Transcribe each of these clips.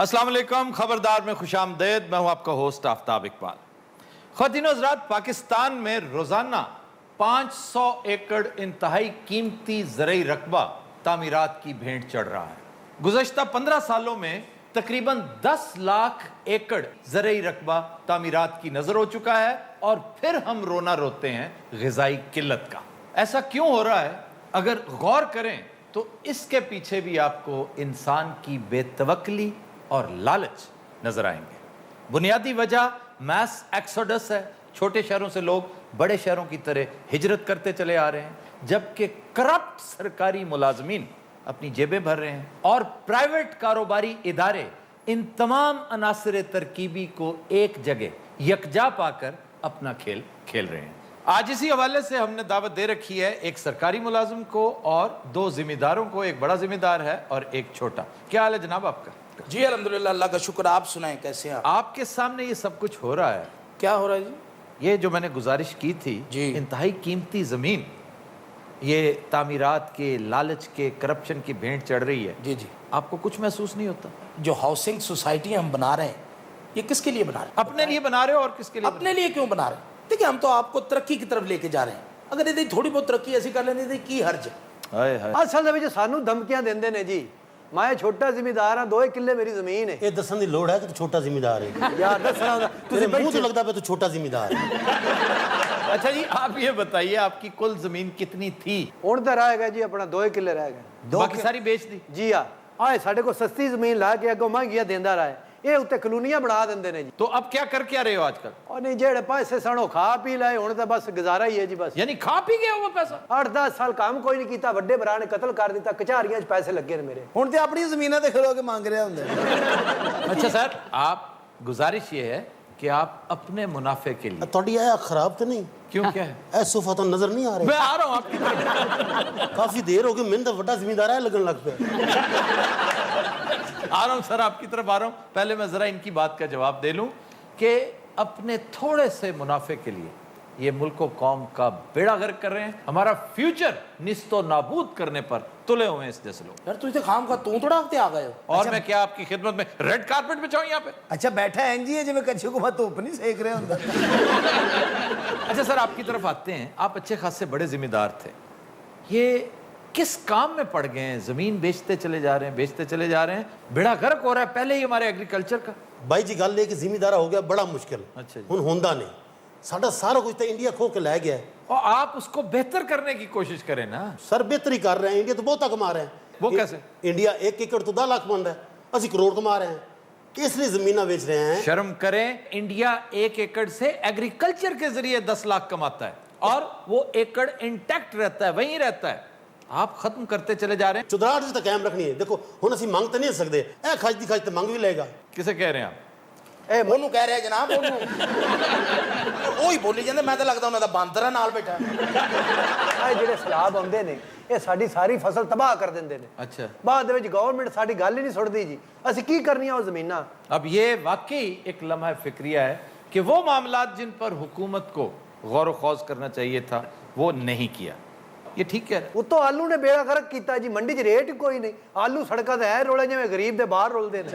अस्सलाम वालेकुम, खबरदार में खुशामदेद। मैं हूं आपका होस्ट आफ्ताब इकबाल। ख़वातीन और हज़रात, पाकिस्तान में रोज़ाना 500 एकड़ इंतहाई कीमती ज़रई रकबा तामीरात की भेंट चढ़ रहा है। गुज़श्ता 15 सालों में तकरीबन 10 लाख एकड़ ज़रई रकबा तामीरात की नज़र हो चुका है और फिर हम रोना रोते हैं ग़िज़ाई किल्लत का। ऐसा क्यों हो रहा है? अगर गौर करें तो इसके पीछे भी आपको इंसान की बेतवक्ली और लालच नजर आएंगे। बुनियादी वजह मैस एक्सोडस है। छोटे शहरों से लोग बड़े शहरों की तरह हिजरत करते चले आ रहे हैं, जबकि करप्ट सरकारी मुलाजमीन अपनी जेबें भर रहे हैं और प्राइवेट कारोबारी इदारे इन तमाम अनासर तरकीबी को एक जगह यकजा पाकर अपना खेल खेल रहे हैं। आज इसी हवाले से हमने दावत दे रखी है एक सरकारी मुलाजिम को और 2 जिम्मेदारों को। एक बड़ा जिम्मेदार है और एक छोटा। क्या हाल है जनाब आपका? जी अल्हम्दुलिल्लाह, अल्लाह का शुक्र। आप सुनाएं, कैसे हैं आप? आपके सामने ये सब कुछ हो रहा है। क्या हो रहा है जी? ये जो मैंने गुजारिश की थी, इंतहाई कीमती ज़मीन ये तामीरात के, लालच के, करप्शन की भेंट चढ़ रही है। जी जी। आपको कुछ महसूस नहीं होता? जो हाउसिंग सोसाइटी हम बना रहे हैं, ये किसके लिए बना रहे हैं? अपने लिए बना रहे हो और किसके लिए? अपने लिए क्यों बना रहे हैं? देखिए, हम तो आपको तरक्की की तरफ लेके जा रहे हैं। अगर ये थोड़ी बहुत तरक्की ऐसी कर लेनी थी, की हर्ज है? असल में सानू धमकियां देंदे ने जी। मैं छोटा जिम्मेदार हां, 2 किले मेरी जमीन है। ये दसन दी लोड़ है कि तू छोटा जिम्मेदार है। यार दसना तुझे मुंह तो लगता है तू छोटा जिम्मेदार है। अच्छा जी, आप ये बताइए आपकी कुल जमीन कितनी थी? हुण तो रह गया जी अपना 2 किले रह गए। बाकी सारी बेच दी? जी हाँ, आए साढ़े को सस्ती जमीन ला के अगों महंगियां देंदा रहा है। ये उत्ते कॉलोनियां बना देंदे ने जी। तो अब क्या कर क्या रहे हो आजकल? और नहीं, जेड़े पैसे सणो खा पी लाए, हुण तो बस गुजारा ही है जी। बस यानी खा पी गए हो वो पैसा? 8-10 साल काम कोई नहीं कीता, वड्डे भरा ने कत्ल कर दिता, कचहरियां च पैसे लगे ने मेरे। ਹੁਣ ਤੇ ਆਪਣੀ ਜ਼ਮੀਨਾਂ ਤੇ ਖਲੋ ਕੇ ਮੰਗ ਰਿਹਾ ਹੁੰਦਾ। अच्छा सर, आप गुजारिश ये है कि आप अपने मुनाफे के लिए। थोड़ी आया खराब तो नहीं? क्यों, क्या है? ऐ सोफा तो नजर नहीं आ रहा। मैं आ रहा हूँ आपकी तरफ। काफी देर हो गई, मैंने तो बड़ा जिम्मेदार है लगन लग पे। आ रहा हूँ सर, आपकी तरफ आ रहा हूँ। पहले मैं जरा इनकी बात का जवाब दे लूं कि अपने थोड़े से मुनाफे के लिए ये मुल्क और कौम का बेड़ा गर्क कर रहे हैं। हमारा फ्यूचर निस्तो नाबूद करने पर तुले हुए हैं इस जैसे लोग। यार तुझे खाम का तू तड़ाकते आ गए हो। और मैं क्या आपकी खिदमत में रेड कारपेट बिछाऊं यहाँ पे? अच्छा बैठा है जी, जिवें कच्चे को मैं धुप नहीं सेक रहे ਹੁੰਦਾ। अच्छा सर, आपकी तरफ आते हैं। आप अच्छे खासे बड़े जिम्मेदार थे, ये किस काम में पड़ गए हैं? जमीन बेचते चले जा रहे हैं, बेचते चले जा रहे हैं, बेड़ा गर्क हो रहा है पहले ही हमारे एग्रीकल्चर का। भाई जी गल ये कि जिम्मेदार हो गया बड़ा मुश्किल। अच्छा जी। हुन होंदा नहीं, साडा सारा कुछ तो इंडिया खो के लै गया है। और आप उसको बेहतर करने की कोशिश करें ना। सर बेहतरी कर रहे हैं, इंडिया तो बहुत कमा रहे हैं। वो कैसे? इंडिया 1 एकड़ तो 10 लाख बन रहा है, असि करोड़ कमा रहे हैं, इसलिए जमीना बेच रहे हैं। शर्म करें, इंडिया 1 एकड़ से एग्रीकल्चर के जरिए 10 लाख कमाता है और वो एकड़ इंटैक्ट रहता है, वहीं रहता है। आप खत्म करते चले जा रहे हैं। चुदराहट तो कायम रखनी है। देखो हुन असि मंग तो नहीं सकते, ए खज दी खज तो मंग भी लेगा। किसे कह रहे हैं आप? ए मोनू कह रहे हैं जनाब, मोनू ओही बोली जांदे। मैं तो लगदा उन्हां दा बांदरा नाल बैठा। आए जेड़े सलाब आउंदे ने, ये साडी सारी फसल तबाह कर देंदे ने। अच्छा, बाद दे विच गवर्नमेंट साडी गल ही नहीं सुनदी जी। असि की करनियां ओ जमीनां। अब ये वाकई एक लम्हा फिक्रिया है कि वो मामलात जिन पर हुकूमत को गौर खौज करना चाहिए था वो नहीं किया। ये ठीक है। उतो आलू ने बेड़ा गर्क कीता जी। मंडी च रेट ही कोई नहीं। आलू सड़कां ते है रोले जिवें गरीब दे बाहर रोलदे ने।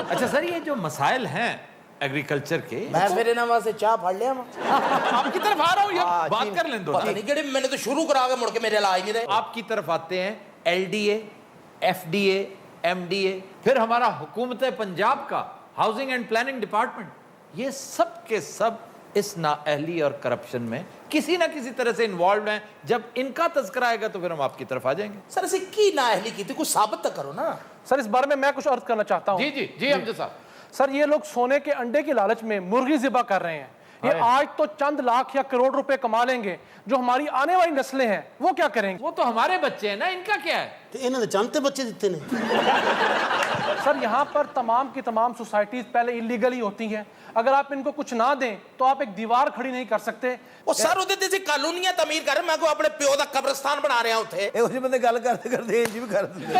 अच्छा सर, ये जो मसाइल हैं एग्रीकल्चर के, मैं फिर इन्हां वास्ते चाह फड़ लिया। आपकी तरफ आ रहा हूँ, ये बात कर लें दो। पता नहीं केड़े मैंने तो शुरू करा के मुड़ के मेरे इलाज नहीं रहे। आपकी तरफ आते हैं LDA, FDA, MDA, फिर हमारा हुकूमत पंजाब का हाउसिंग एंड प्लानिंग डिपार्टमेंट। ये सब के सब इस नाअहली और करप्शन में किसी ना किसी तरह से इन्वॉल्व हैं। जब इनका तज़किरा आएगा तो फिर हम आपकी तरफ आ जाएंगे। सर ऐसे की नाअहली की थी, कुछ साबित तो करो ना। सर इस बारे में मैं कुछ अर्ज करना चाहता हूँ। जी जी जी हमजा साहब। सर ये लोग सोने के अंडे की लालच में मुर्गी ज़िबा कर रहे हैं। ये आज तो चंद लाख या करोड़ रुपए कमा लेंगे, जो हमारी आने वाली नस्लें हैं वो क्या करेंगे? वो तो हमारे बच्चे हैं ना, इनका क्या है? तो इन्होंने जानते बच्चे दिते ने। सर यहाँ पर तमाम की तमाम सोसाइटीज पहले इलीगली होती हैं। अगर आप इनको कुछ ना दें तो आप एक दीवार खड़ी नहीं कर सकते। ਉਹ ਸਰ ਉਹਦੇ ਤੇ ਕਾਲੋਨੀਆਂ ਤਮੀਰ ਕਰ ਮੈਂ ਕੋ ਆਪਣੇ ਪਿਓ ਦਾ ਕਬਰਸਤਾਨ ਬਣਾ ਰਿਹਾ ਉੱਥੇ। ਇਹੋ ਜਿਹੇ ਬੰਦੇ ਗੱਲ ਕਰਦੇ ਕਰਦੇ ਇੰਜ ਵੀ ਕਰ ਦਿੰਦੇ।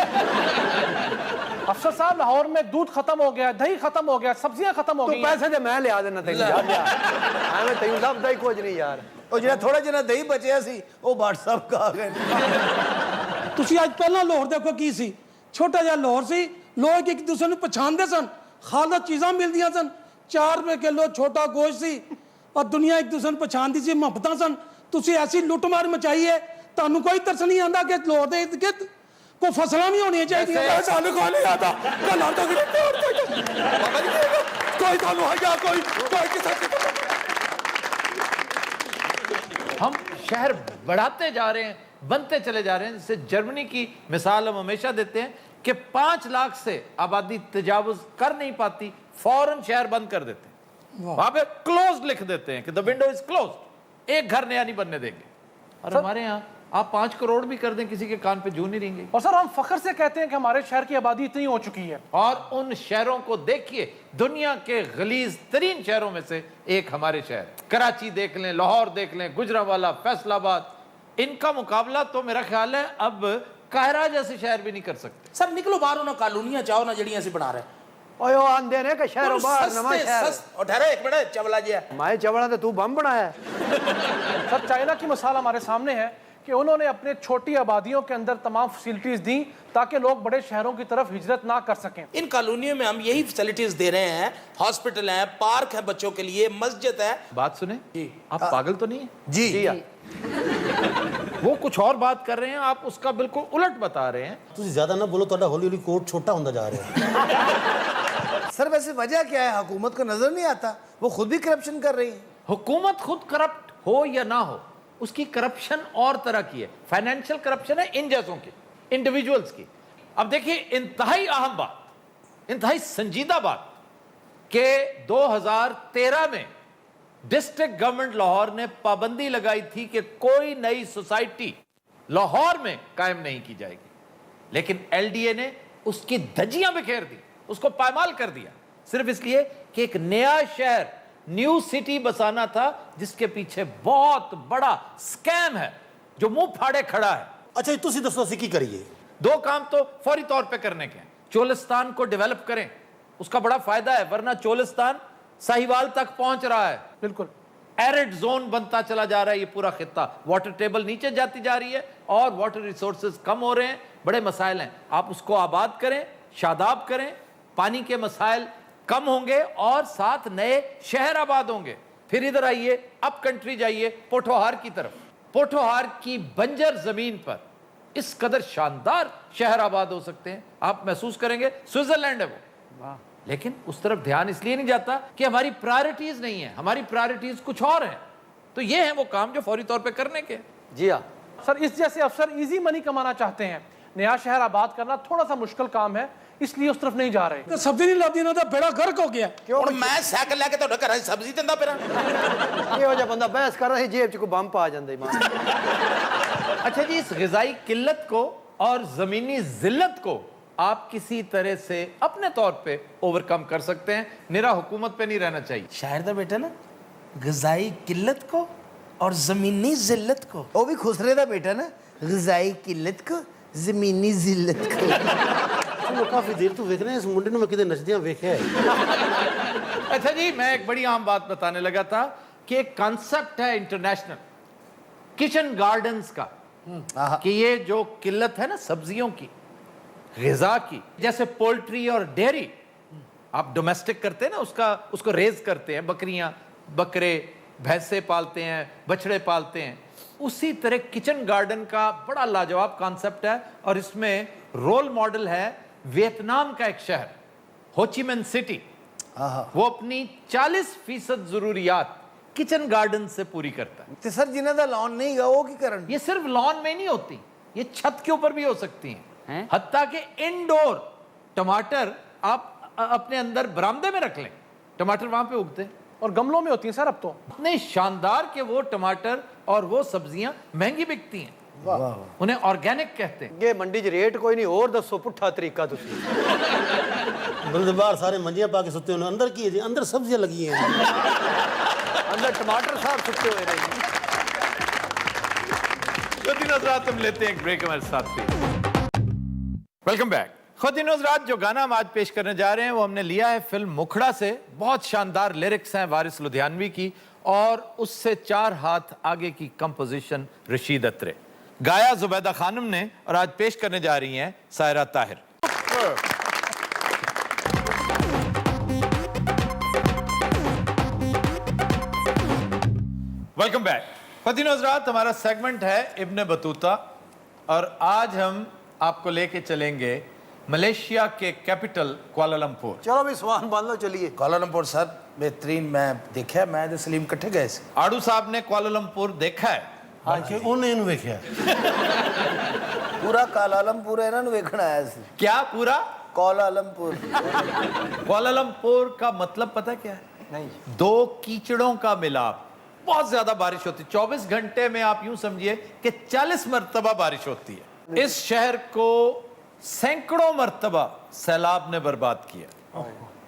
अफसर साहब लाहौर में दूध खत्म हो गया, दही खत्म हो गया, सब्जियां खत्म हो तू गई। पैसे दे मैं लिया देना तेन यार। ਐਵੇਂ ਤੈਨੂੰ ਲੱਭਦਾ ਹੀ ਕੁਝ ਨਹੀਂ ਯਾਰ। ਉਹ ਜਿਹੜਾ ਥੋੜਾ ਜਿਹਾ ਦਹੀਂ ਬਚਿਆ ਸੀ ਉਹ WhatsApp ਕਾ ਗਏ। ਤੁਸੀਂ ਅੱਜ ਪਹਿਲਾਂ ਲਾਹੌਰ ਦੇਖੋ ਕੀ ਸੀ, ਛੋਟਾ ਜਿਹਾ ਲਾਹੌਰ ਸੀ, ਲੋਕ ਇੱਕ ਦੂਸਰੇ ਨੂੰ ਪਛਾਣਦੇ ਸਨ, ਖਾਲਸ ਚੀਜ਼ਾਂ ਮਿਲਦੀਆਂ ਸਨ, 4 ਰੁਪਏ ਕਿਲੋ ਛੋਟਾ ਗੋਸ਼ਤ ਸੀ ਔਰ ਦੁਨੀਆ ਇੱਕ ਦੂਸਰੇ ਨੂੰ ਪਛਾਣਦੀ ਸੀ, ਮੁਹੱਬਤਾਂ ਸਨ। ਤੁਸੀਂ ਐਸੀ ਲੁੱਟਮਾਰ ਮਚਾਈ ਹੈ, ਤੁਹਾਨੂੰ ਕੋਈ ਤਰਸ ਨਹੀਂ ਆਉਂਦਾ ਕਿ ਲੋਕ ਦੇ ਇਰਦ ਗਿਰਦ ਕੋਈ ਫਸਲਾਂ ਵੀ ਹੋਣੀਆਂ ਚਾਹੀਦੀਆਂ। ਸਾਨੂੰ ਕੋਈ ਨਹੀਂ आता ਗੱਲਾਂ ਤੋਂ ਕੋਈ ਤੁਹਾਨੂੰ ਹੈਗਾ ਕੋਈ ਕਿਸੇ हम शहर बढ़ाते जा रहे हैं, बनते चले जा रहे हैं। जैसे जर्मनी की मिसाल हम हमेशा देते हैं कि 5 लाख से आबादी तजावुज कर नहीं पाती, फौरन शहर बंद कर देते हैं, वहां पे क्लोज लिख देते हैं कि द विंडो इज क्लोज, एक घर नया नहीं बनने देंगे। और हमारे यहाँ आप 5 करोड़ भी कर दें, किसी के कान पे जू नहीं रहेंगे। और सर हम फख्र से कहते हैं कि हमारे शहर की आबादी इतनी हो चुकी है। और उन शहरों को देखिए, दुनिया के गलीज तरीन शहरों में से एक हमारे शहर, कराची देख लें, लाहौर देख लें, गुजरांवाला, फैसलाबाद, इनका मुकाबला तो मेरा ख्याल है अब काहिरा जैसे शहर भी नहीं कर सकते। ਸਰ ਨਿਕਲੋ ਬਾਹਰ, ਉਹਨਾਂ ਕਾਲੋਨੀਆਂ ਚਾਹੋ ਨਾ ਜਿਹੜੀਆਂ ਅਸੀਂ ਬਣਾ ਰਹੇ ਓਏ ਉਹ ਆਂਦੇ ਨੇ ਕਿ ਸ਼ਹਿਰੋਂ ਬਾਹਰ ਨਵਾਂ ਸ਼ਹਿਰ। और ठहरो एक मिनट, चवला जी ਮੈਂ ਚਵਲਾ ਤੇ ਤੂੰ ਬੰਬ ਬਣਾਇਆ। सर चाइना की मिसाल हमारे सामने है कि उन्होंने अपने छोटी आबादियों के अंदर तमाम फैसिलिटीज दी ताकि लोग बड़े शहरों की तरफ हिजरत ना कर सकें। इन कॉलोनियों में हम यही फैसिलिटीज दे रहे हैं, हॉस्पिटल है, पार्क है बच्चों के लिए, मस्जिद है। बात सुने जी, आप पागल तो नहीं है जी वो कुछ और बात कर रहे हैं, आप उसका बिल्कुल उलट बता रहे हैं। ਤੁਸੀਂ ਜ਼ਿਆਦਾ ਨਾ ਬੋਲੋ, ਤੁਹਾਡਾ ਹੌਲੀ ਹੌਲੀ ਕੋਟ ਛੋਟਾ ਹੁੰਦਾ ਜਾ ਰਿਹਾ। सर वैसे वजह क्या है, हुकूमत को नजर नहीं आता वो खुद भी करप्शन कर रही है। हुकूमत खुद करप्ट हो या ना हो, उसकी करप्शन और तरह की है। फाइनेंशियल करप्शन है इन जैसों की, इंडिविजुअल्स की। अब देखिए, इंतहाई अहम बात, इंतहाई संजीदा बात कि 2013 में डिस्ट्रिक्ट गवर्नमेंट लाहौर ने पाबंदी लगाई थी कि कोई नई सोसाइटी लाहौर में कायम नहीं की जाएगी, लेकिन एलडीए ने उसकी धज्जियां बिखेर दी, उसको पायमाल कर दिया, सिर्फ इसलिए कि एक नया शहर, न्यू सिटी बसाना था, जिसके पीछे बहुत बड़ा स्कैम है जो मुंह फाड़े खड़ा है। ਅੱਛਾ ਜੀ, ਤੁਸੀਂ ਦੱਸੋ ਅਸੀਂ ਕੀ करिए। 2 काम तो फौरी तौर पे करने के हैं। चोलिस्तान को डेवलप करें, उसका बड़ा फायदा है, वरना चोलिस्तान साहिवाल तक पहुंच रहा है, बिल्कुल एरिड जोन बनता चला जा रहा है ये पूरा खित्ता, वाटर टेबल नीचे जाती जा रही है और वाटर रिसोर्सेज कम हो रहे हैं, बड़े मसाइल हैं। आप उसको आबाद करें, शादाब करें, पानी के मसाइल कम होंगे और साथ नए शहर आबाद होंगे। फिर इधर आइए, अप कंट्री जाइए, पोठोहार की तरफ। पोठोहार की बंजर जमीन पर इस कदर शानदार शहर आबाद हो सकते हैं, आप महसूस करेंगे स्विट्जरलैंड है वो। लेकिन उस तरफ ध्यान इसलिए नहीं जाता कि हमारी प्रायोरिटीज नहीं है, हमारी प्रायोरिटीज कुछ और है। तो ये है वो काम जो फौरी तौर पे करने के। जी हाँ सर, इस जैसे अफसर इजी मनी कमाना चाहते हैं, नया शहर आबाद करना थोड़ा सा मुश्किल काम है, इसलिए उस तरफ नहीं जा रहे। ਤੇ ਸਬਜ਼ੀ ਨਹੀਂ ਲੱਭਦੀ, ਇਹਨਾਂ ਦਾ ਬੇੜਾ ਗਰਕ ਹੋ ਗਿਆ। ਹੁਣ ਮੈਂ ਸਾਈਕਲ ਲੈ ਕੇ ਤੁਹਾਡੇ ਘਰਾਂ 'ਚ ਸਬਜ਼ੀ ਦਿੰਦਾ ਫਿਰਾਂ। ਇਹੋ ਜਿਹਾ ਬੰਦਾ ਬਹਿਸ ਕਰ ਰਿਹਾ ਸੀ, ਜੇਬ 'ਚ ਕੋਈ ਬੰਬ ਪਾ ਜਾਂਦਾ ਇਮਾਨ। अच्छा जी, इस ग़िज़ाई किल्लत को और ज़मीनी ज़िल्लत को आप किसी तरह से अपने तौर पे ओवरकम कर सकते हैं, निरा हुकूमत पे नहीं रहना चाहिए। शायर दा बेटा ना, ग़िज़ाई किल्लत को और ज़मीनी ज़िल्लत को। वो भी खुसरे दा बेटा ना, ग़िज़ाई किल्लत को ज़मीनी ज़िल्लत को। ਤੁਹਾਨੂੰ ਕਾਫੀ ਦੇਰ ਤੋਂ ਵੇਖ ਰਹੇ ਹਾਂ, ਇਸ ਮੁੰਡੇ ਨੂੰ ਮੈਂ ਕਿਤੇ ਨੱਚਦਿਆਂ ਵੇਖਿਆ ਹੈ। अच्छा जी, मैं एक बड़ी आम बात बताने लगा था कि एक कॉन्सेप्ट है इंटरनेशनल किचन गार्डन्स का, कि ये जो किल्लत है ना सब्जियों की, ग़िज़ा की, जैसे पोल्ट्री और डेयरी आप डोमेस्टिक करते हैं ना, उसको रेज करते हैं, बकरियां, बकरे, भैंसे पालते हैं, बछड़े पालते हैं, उसी तरह किचन गार्डन का बड़ा लाजवाब कॉन्सेप्ट है। और इसमें रोल मॉडल है वियतनाम का एक शहर, होचिमिन सिटी। वो अपनी 40% जरूरियात किचन गार्डन से पूरी करता है। ते सर जिन्हां दा लॉन नहीं गा वो की करन? ये सिर्फ लॉन में नहीं होती, ये छत के ऊपर भी हो सकती हैं, हत्ता कि इंडोर टमाटर आप अपने अंदर बरामदे में रख लें, टमाटर वहां पे उगते हैं और गमलों में होती हैं सर अब तो। इतने शानदार कि वो टमाटर और वो सब्जियां महंगी बिकती हैं, उन्हें ऑर्गेनिक कहते हैं। ये मंडी 'ਚ ਰੇਟ ਕੋਈ ਨਹੀਂ, ਹੋਰ ਦੱਸੋ ਪੁੱਠਾ ਤਰੀਕਾ ਤੁਸੀਂ। ਬੰਦੇ ਬਾਹਰ ਸਾਰੇ ਮੰਜੀਆਂ ਪਾ ਕੇ ਸੁੱਤੇ ਹੋਏ ਨੇ, ਅੰਦਰ ਕੀ ਹੈ ਜੀ? ਅੰਦਰ ਸਬਜ਼ੀਆਂ ਲੱਗੀਆਂ हैं। ਅੰਦਰ ਟਮਾਟਰ ਸਾਹਿਬ ਸੁੱਤੇ ਹੋਏ ਨੇ ਜੀ। खुद हज़रात हम लेते हैं एक ब्रेक हमारे साथ भी। Welcome back. खुद हज़रात, जो गाना हम आज पेश करने जा रहे हैं वो हमने लिया है फिल्म मुखड़ा से। बहुत शानदार लिरिक्स हैं वारिस लुधियानवी की, और उससे 4 हाथ आगे की कंपोजिशन रशीद अत्रे, गाया जुबैदा खानम ने, और आज पेश करने जा रही हैं सायरा ताहिर। Welcome back. ख़वातीन और हज़रात, हमारा सेगमेंट है इब्न बतूता और आज हम आपको लेके चलेंगे मलेशिया के कैपिटल कुआलालंपुर। चलो भी सवान बांध लो, चलिए। कुआलालंपुर सर बेहतरीन, मैं देखा है, मैं ते सलीम इकट्ठे गए सी। आड़ू साहब ने कुआलालंपुर देखा है? हाँ जी, उन्हें इन्हें वेख्या पूरा कालालमपुर है ना वेखण आया सी क्या पूरा? कालालमपुर कुआलालंपुर का मतलब पता क्या है? नहीं, दो कीचड़ों का मिलाप। बहुत ज्यादा बारिश होती है, 24 घंटे में आप यूं समझिए कि 40 मरतबा बारिश होती है। इस शहर को सैकड़ों मरतबा सैलाब ने बर्बाद किया।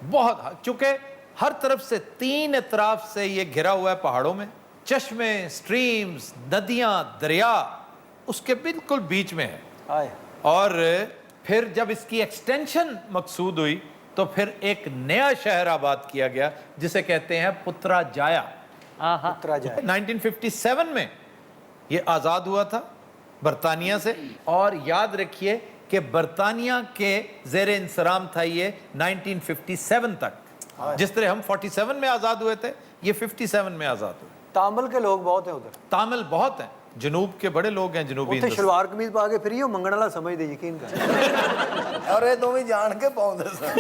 बहुत, चूंकि हर तरफ से 3 इतराफ से ये घिरा हुआ है पहाड़ों में, चश्मे, स्ट्रीम्स, नदियां, दरिया उसके बिल्कुल बीच में है। आए और फिर जब इसकी एक्सटेंशन मकसूद हुई तो फिर एक नया शहर आबाद किया गया जिसे कहते हैं पुत्राजाया। उतरा जाए। 1957 में ये आज़ाद हुआ था बरतानिया से, और याद रखिए कि बरतानिया के ज़ेर इंसराम था ये 1957 तक। जिस तरह हम 47 में आज़ाद हुए थे, ये 57 में आज़ाद हुए। तामिल के लोग बहुत हैं उधर, तामिल बहुत हैं, जनूब के बड़े लोग हैं जनूबी ਉੱਥੇ हिंदुस्तान। शलवार कमीज पा के फिर मंगण वाला समझते, यकीन कर। और ये दोवें जान के पाਉਂਦੇ ਸਨ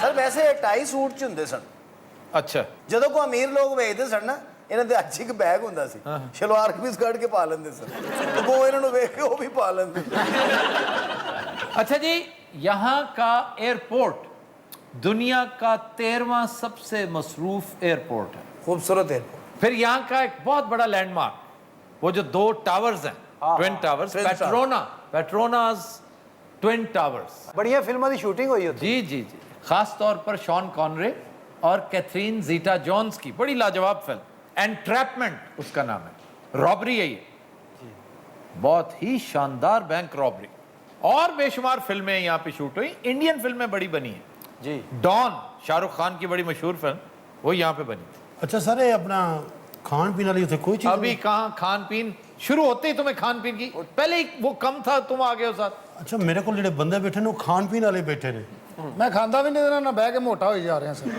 ਸਰ ਵੈਸੇ ਇਹ ਟਾਈ ਸੂਟ ਚ ਹੁੰਦੇ ਸਨ अच्छा, ਜਦੋਂ ਕੋ ਅਮੀਰ ਲੋਕ ਵੇਚਦੇ ਸਨ ਨਾ ਇਹਨਾਂ ਦੇ ਅੱਛੀ ਇੱਕ ਬੈਗ ਹੁੰਦਾ ਸੀ ਸ਼ਲਵਾਰ ਕਮੀਜ਼ ਕੱਢ ਕੇ ਪਾ ਲੈਂਦੇ ਸਨ ਤੇ ਕੋ ਇਹਨਾਂ ਨੂੰ ਵੇਖ ਕੇ ਉਹ ਵੀ ਪਾ ਲੈਂਦੇ अच्छा जी, यहाँ का एयरपोर्ट दुनिया का 13वां सबसे मसरूफ एयरपोर्ट है। खूबसूरत एयरपोर्ट। फिर यहाँ का एक बहुत बड़ा लैंडमार्क, वो जो 2 टावर्स हैं, twin towers, Petronas twin towers. बढ़िया फिल्मों की शूटिंग हुई होती। जी जी जी, खास तौर पर शॉन कॉनरे और कैथरीन जीटा जॉन्स की बड़ी लाजवाब फिल्म एंट्रैपमेंट उसका नाम है। रॉबरी है ये, बहुत ही शानदार बैंक रॉबरी। और बेशुमार फिल्में यहाँ पे शूट हुई। इंडियन फिल्में बड़ी बनी हैं जी। डॉन, शाहरुख खान की बड़ी मशहूर फिल्म, वो यहाँ पे बनी थी। अच्छा सर, ये अपना खान पीने वाली कोई चीज अभी कहाँ खान पीन शुरू होते ही तुम्हें खान पीन की, पहले ही वो कम था, तुम आ गए हो साथ। अच्छा, मेरे को जेडे बंदे बैठे ने वो खान पीने वाले बैठे ने। मैं खांदा भी नहीं ना बह के मोटा हो जा रहे हैं सर।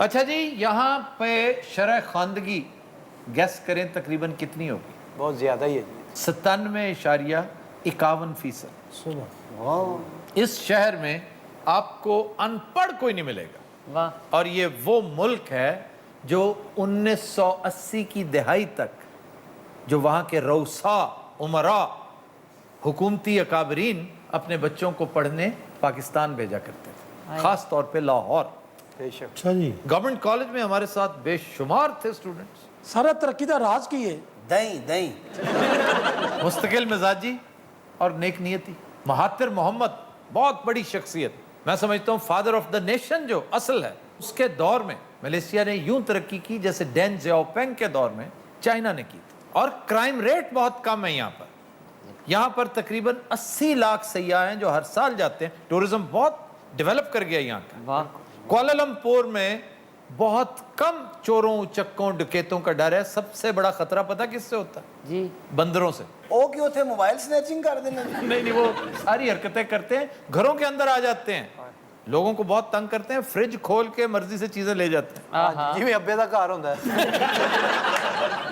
अच्छा जी, यहाँ पे शरह खानदगी गैस करें तकरीबन कितनी होगी? बहुत ज्यादा ही है जी। 97.51%। इस शहर में आपको अनपढ़ कोई नहीं मिलेगा। और ये वो मुल्क है जो 1980 की दहाई तक जो वहाँ के रऊसा, उमरा, हुकूमती अकाबरीन अपने बच्चों को पढ़ने पाकिस्तान भेजा करते थे, खास तौर पे लाहौर। बेशक। अच्छा जी, गवर्नमेंट कॉलेज में हमारे साथ बेशुमार थे स्टूडेंट्स। सारा तरक्की का राज की है। दही दही मुस्तकिल मिजाजी और नेक नियति। महातिर मोहम्मद बहुत बड़ी शख्सियत, मैं समझता हूँ फादर ऑफ द नेशन जो असल है, उसके दौर में मलेशिया ने यूं तरक्की की जैसे डेन जियाओपेंग के दौर में चाइना ने की थी। और क्राइम रेट बहुत कम है यहाँ पर। यहाँ पर तकरीबन 80 लाख सयाह हैं जो हर साल जाते हैं। टूरिज्म बहुत डेवलप कर गया यहाँ का। कुआलालंपुर में बहुत कम चोरों, चक्कों, डकैतों का डर है। सबसे बड़ा खतरा पता किससे होता है? जी, बंदरों से। ਉਹ ਕਿ ਉੱਥੇ ਮੋਬਾਈਲ ਸਨੈਚਿੰਗ कर देने नहीं, वो सारी हरकतें करते हैं, घरों के अंदर आ जाते हैं, लोगों को बहुत तंग करते हैं, फ्रिज खोल के मर्जी से चीजें ले जाते हैं। जिवें अब्बे दा घर हुंदा है।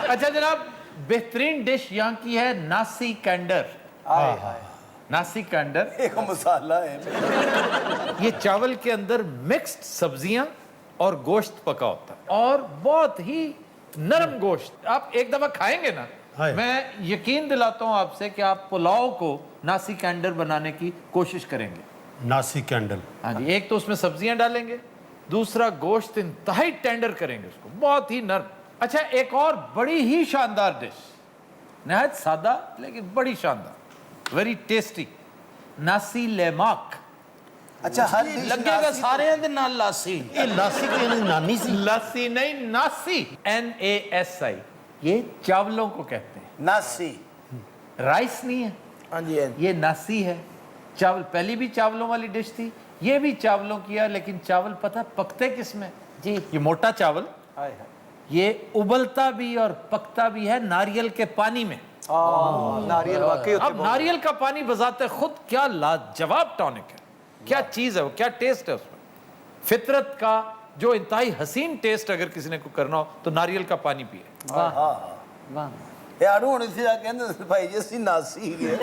अच्छा जनाब, बेहतरीन डिश यहाँ की है नासी कैंडर। नासी कैंडर एक मसाला है ये चावल के अंदर मिक्स्ड सब्जियां और गोश्त पका होता है, और बहुत ही नरम गोश्त। आप एक दफा खाएंगे ना, मैं यकीन दिलाता हूं आपसे कि आप पुलाव को नासी कैंडर बनाने की कोशिश करेंगे। नासी कैंडल। हाँ जी, एक तो उसमें सब्जियां डालेंगे, दूसरा गोश्त इंतहाई टेंडर करेंगे उसको, बहुत ही नरम। अच्छा, एक और बड़ी ही शानदार डिश, नहायत सादा लेकिन बड़ी शानदार, वेरी टेस्टी, नासी लेमाक। अच्छा हर डिश ਲੱਗੇਗਾ ਸਾਰਿਆਂ ਦੇ ਨਾਲ ਲਾਸੀ। ये लासी की यानी नानी सी। लस्सी नहीं, नासी, NASI। ये चावलों को कहते हैं, नासी। राइस नहीं है, हाँ जी, हाँ जी। ये नासी है। चावल पहली भी चावलों वाली डिश थी, ये भी चावलों की है, लेकिन चावल पता पकते किसमें? जी, ये मोटा चावल, हाय हाय। ये उबलता भी और पकता भी है नारियल के पानी में। नारियल वाकई होते अब नारियल का पानी बजाते खुद क्या लाजवाब टॉनिक है, क्या चीज है वो, क्या टेस्ट है उसमें। फितरत का जो इंतहाई हसीन टेस्ट अगर किसी ने को करना हो तो नारियल का पानी पिए। ਵਾਹ ਯਾਰ ਹੁਣ ਇੱਥੇ ਆ ਕਹਿੰਦੇ ਸੀ ਭਾਈ ਜੀ ਅਸੀਂ ਨਾਸੀ ਗਏ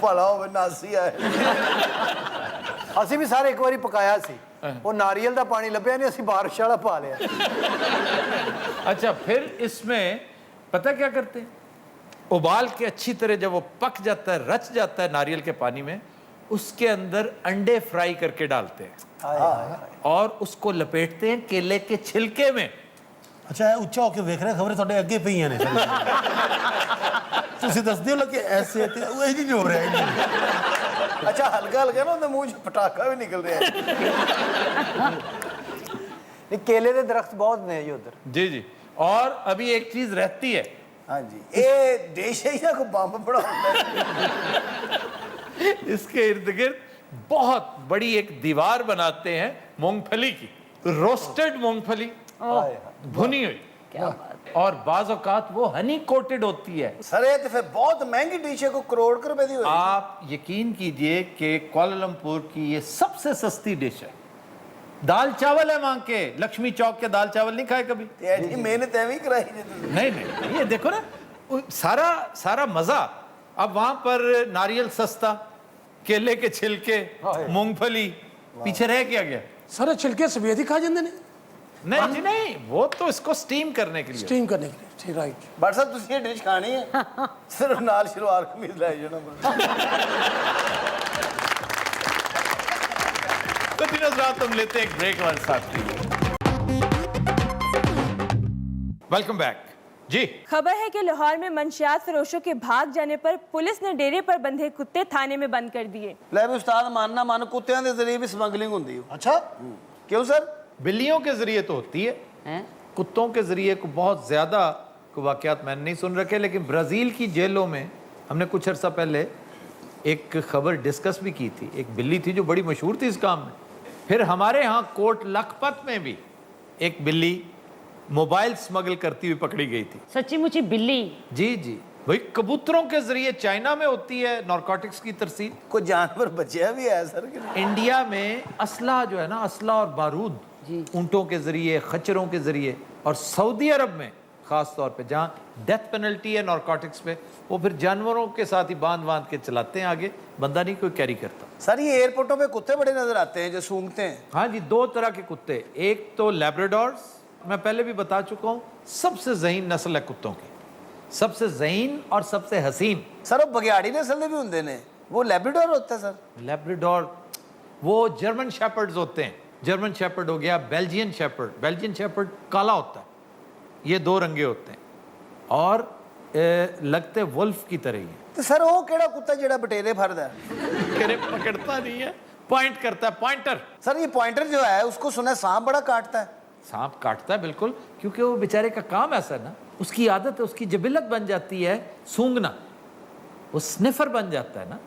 ਭਲਾ ਹੋਵੇ ਨਾਸੀ ਆਏ ਅਸੀਂ ਵੀ ਸਾਰੇ ਇੱਕ ਵਾਰੀ ਪਕਾਇਆ ਸੀ ਉਹ ਨਾਰੀਅਲ ਦਾ ਪਾਣੀ ਲੱਭਿਆ ਨਹੀਂ ਅਸੀਂ ਬਾਰਿਸ਼ ਵਾਲਾ ਪਾ ਲਿਆ अच्छा, फिर इसमें पता क्या करते हैं, उबाल के अच्छी तरह जब वो पक जाता है, रच जाता है नारियल के पानी में, उसके अंदर अंडे फ्राई करके डालते हैं और उसको लपेटते हैं केले के छिलके में। ਅੱਛਾ ਇਹ ਉੱਚਾ ਹੋ ਕੇ ਵੇਖ ਰਿਹਾ, ਖਬਰ ਤੁਹਾਡੇ ਅੱਗੇ ਪਈਆਂ ਨੇ ਤੁਸੀਂ ਦੱਸਦੇ ਹੋ ਕਿ ਐਸੇ ਤੇ ਉਹ ਇਹ ਨਹੀਂ ਹੋ ਰਿਹਾ ਇਹ ਨਹੀਂ। ਅੱਛਾ ਹਲਕਾ ਹਲਕਾ ਨਾ ਉਹਦੇ ਮੂੰਹ 'ਚ ਪਟਾਕਾ ਵੀ ਨਿਕਲ ਰਿਹਾ ਨਹੀਂ ਕੇਲੇ ਦੇ ਦਰਖਤ ਬਹੁਤ ਨੇ ਜੀ ਉਧਰ। जी जी, और अभी एक चीज रहती है, ਹਾਂਜੀ ਇਹ ਦੇਸ਼ ਹੈ ਜਾਂ ਕੋਈ ਬੰਬ ਬਣਾਉਂਦਾ इसके इर्द गिर्द बहुत बड़ी एक दीवार बनाते हैं मूंगफली की, रोस्टेड मूंगफली भुनी हुई, और बाज औकात वो हनी कोटेड होती है। ਸਰ ਇਹ ਤੇ ਫਿਰ ਬਹੁਤ ਮਹਿੰਗੀ ਡਿਸ਼ ਹੈ, ਕੋਈ ਕਰੋੜ ਕੁ ਰੁਪਏ ਦੀ ਹੋਈ आप यकीन कीजिए कि कुआलालंपुर की ये सबसे सस्ती डिश है। दाल चावल है वहां के, लक्ष्मी चौक के दाल चावल नहीं खाए कभी? ਤੇ ਐਡੀ ਮਿਹਨਤ ਐਵੇਂ ਹੀ ਕਰਾਈ ਜੇ ਤੁਸੀਂ नहीं नहीं, ये देखो ना सारा मजा। अब वहां पर नारियल सस्ता, केले के छिलके, मूंगफली, पीछे रह क्या गया? सारे छिलके सफेद ही खा जाते हैं नहीं जी नहीं, वो तो इसको स्टीम करने के लिए। स्टीम करने के लिए। ठीक, राइट। ਬਟ ਸਾਹਿਬ ਤੁਸੀਂ ਇਹ ਡਿਸ਼ ਖਾਣੀ ਹੈ ਸਿਰਫ ਨਾਲ ਸ਼ਲਵਾਰ ਕਮੀਜ਼ ਲੈ ਜਾਣਾ तो दिन रात हम लेते हैं एक ब्रेक हमारे साथ के वेलकम बैक जी। खबर है कि लाहौर में मंशियात फरोशों के भाग जाने पर पुलिस ने डेरे पर बंधे कुत्ते थाने में बंद कर दिए। ਲੈ ਵੀ ਉਸਤਾਦ ਮਾਨਣਾ ਮਨ ਕੁੱਤਿਆਂ ਦੇ ਜ਼ਰੀਏ ਵੀ ਸਮਗਲਿੰਗ ਹੁੰਦੀ ਹੈ ਅੱਛਾ ਕਿਉਂ ਸਰ बिल्लियों के जरिए तो होती है, कुत्तों के जरिए को बहुत ज्यादा को वाकयात मैंने नहीं सुन रखे, लेकिन ब्राजील की जेलों में हमने कुछ अर्सा पहले एक खबर डिस्कस भी की थी। एक बिल्ली थी जो बड़ी मशहूर थी इस काम में। फिर हमारे यहाँ कोट लखपत में भी एक बिल्ली मोबाइल स्मगल करती हुई पकड़ी गई थी। सच्ची मुची बिल्ली? जी जी भाई, कबूतरों के जरिए चाइना में होती है नारकोटिक्स की तरसील। कोई जानवर बचा भी है सर कि नहीं? इंडिया में असला जो है ना, असला और बारूद ऊंटों के जरिए, खच्चरों के जरिए, और सऊदी अरब में खास तौर पे जहां डेथ पेनल्टी है नारकोटिक्स पे, वो फिर जानवरों के साथ ही बांध के चलाते हैं, आगे बंदा नहीं कोई कैरी करता। सर ये एयरपोर्टों पे कुत्ते बड़े नजर आते हैं जो सूंघते हैं। हाँ जी, दो तरह के कुत्ते, एक तो लैब्राडोर्स, मैं पहले भी बता चुका हूँ, सबसे ज़हीन नस्ल है कुत्तों की, सबसे ज़हीन और सबसे हसीन। सर वो बघियाड़ी नस्ल भी होंगे ने, वो लैब्राडोर होता है सर? लैब्राडोर वो जर्मन शेपर्ड्स होते हैं। जर्मन शेपर्ड हो गया, बेल्जियन शेपर्ड। बेल्जियन शेपर्ड काला होता है, ये दो रंगे होते हैं और लगते वुल्फ की तरह ही है। तो सर वो केड़ा कुत्ता जेड़ा बटेरे भरदा है? तेरे पकड़ता नहीं है, पॉइंट करता है, पॉइंटर। सर ये पॉइंटर जो है उसको सुना है सांप बड़ा काटता है। सांप काटता है बिल्कुल, क्योंकि वो बेचारे का काम ऐसा है ना, उसकी आदत है, उसकी जबिलत बन जाती है सूंघना, वो स्निफर बन जाता है ना,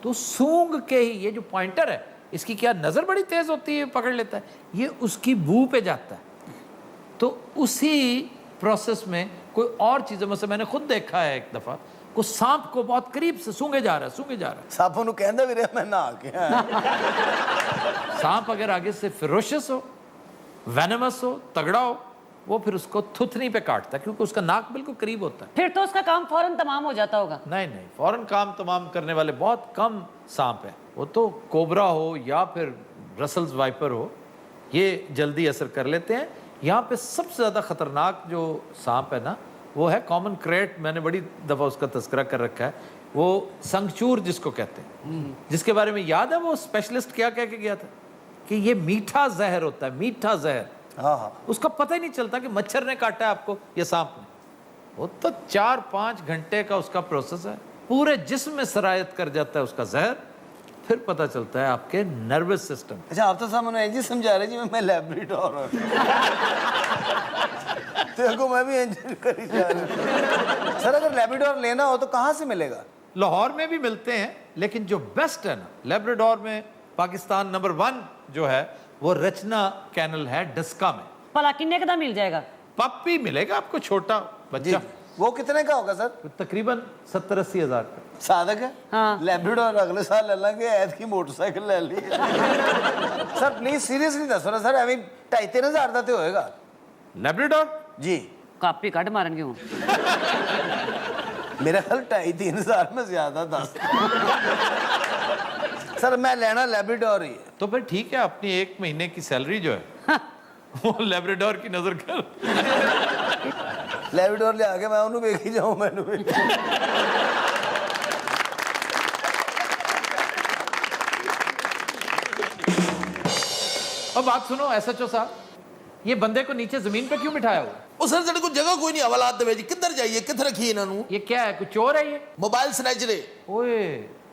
तो सूंघ के ही ये जो पॉइंटर है, इसकी क्या नज़र बड़ी तेज़ होती है, पकड़ लेता है, ये उसकी बू पे जाता है। तो उसी प्रोसेस में कोई और चीज़ें, मतलब मैंने खुद देखा है एक दफ़ा, को सांप को बहुत करीब से सूंघे जा रहा है। सांपों को कहता भी रहा मैं नहा के आया। सांप अगर आगे से फिरोशियस हो, वेनमस हो, तगड़ा हो, वो फिर उसको थुथनी पे काटता है, क्योंकि उसका नाक बिल्कुल करीब होता है। फिर तो उसका काम फौरन तमाम हो जाता होगा। नहीं नहीं, फौरन काम तमाम करने वाले बहुत कम सांप हैं। वो तो कोबरा हो या फिर ब्रसल्स वाइपर हो, ये जल्दी असर कर लेते हैं। यहाँ पे सबसे ज़्यादा ख़तरनाक जो सांप है ना, वो है कॉमन क्रेट। मैंने बड़ी दफ़ा उसका तस्करा कर रखा है, वो संगचूर जिसको कहते हैं, जिसके बारे में याद है वो स्पेशलिस्ट क्या कह के गया था कि ये मीठा जहर होता है, मीठा जहर। हाँ, उसका पता ही नहीं चलता कि मच्छर ने काटा है आपको या सांप ने। वो तो 4-5 घंटे का उसका प्रोसेस है, पूरे जिस्म में सरायत कर जाता है उसका जहर, फिर पता चलता है आपके नर्वस सिस्टम। अच्छा आप तो सामने इंजी समझा रहे जी मैं लैब्राडोर हूं देखो मैं भी इंजी करी जा रहा। सर अगर लैब्राडोर लेना हो तो कहाँ से मिलेगा? लाहौर में भी मिलते हैं, लेकिन जो बेस्ट है ना लैब्राडोर में, पाकिस्तान नंबर 1 जो है वो रचना कैनल है, डस्का में। भला किन्ने का मिल जाएगा? पप्पी मिलेगा आपको, छोटा बच्चा, वो कितने का होगा सर? तकरीबन 70-80 हज़ार का। साधक है हाँ। लैब्राडोर अगले साल ले लेंगे, ऐद की मोटरसाइकिल ले ली सर प्लीज सीरियसली दसो ना सर, एवं 2.5-3 हज़ार का तो होएगा लैब्राडोर जी। ਕਾਪੀ ਕੱਢ ਮਾਰਨਗੇ ਹੁਣ। मेरा ख्याल 2.5-3 हज़ार में ज्यादा 10 सर मैं लेना लैब्राडोर ही है। तो फिर ठीक है, अपनी 1 महीने की सैलरी जो है वो लैब्राडोर की नजर कर। लैब्राडोर ले आके मैं उन्होंने वेख ही जाऊं मैंने अब बात सुनो SHO साहब, ये बंदे को नीचे जमीन पे क्यों बिठाया हुआ? ਉਹ ਸਰ ਸਾਡੇ ਕੋਲ ਜਗ੍ਹਾ ਕੋਈ ਨਹੀਂ ਹਵਾਲਾਤ ਦੇ ਵਿੱਚ, ਕਿੱਧਰ ਜਾਈਏ, ਕਿੱਥੇ ਰੱਖੀਏ ਇਹਨਾਂ ਨੂੰ? ये क्या है, कोई चोर है ये? ਮੋਬਾਈਲ ਸਨੈਚਰੇ। ओए,